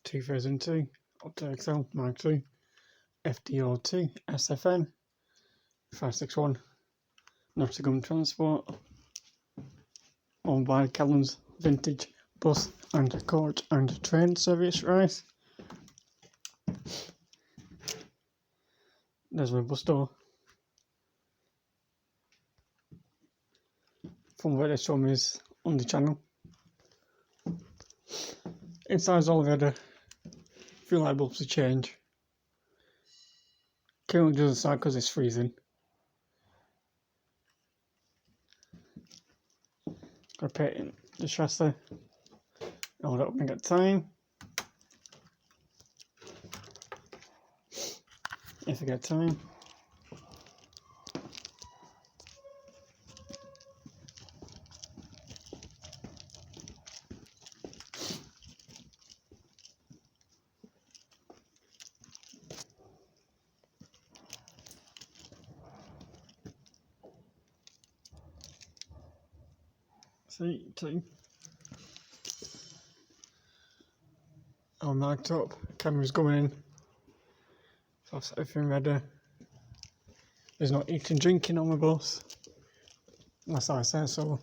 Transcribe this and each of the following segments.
2002 Optare Excel Mark II FD02SFn 561 Nottingham Transport owned by Callum's Vintage Bus and Coach and Train Service Rise. There's my bus door. From where they show me is on the channel. Inside's all ready. Few light bulbs to change. Currently doesn't start because it's freezing. Gotta put it in the chassis. Hold it up and get time. If I get time. See, two. All marked up, camera's going in. So I've set everything ready. There's no eating and drinking on my bus. Unless I say so.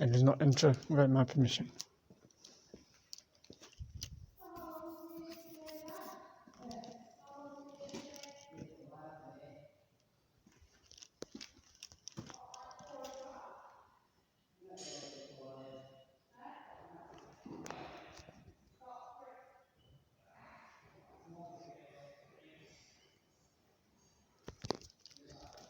And there's not entry without my permission.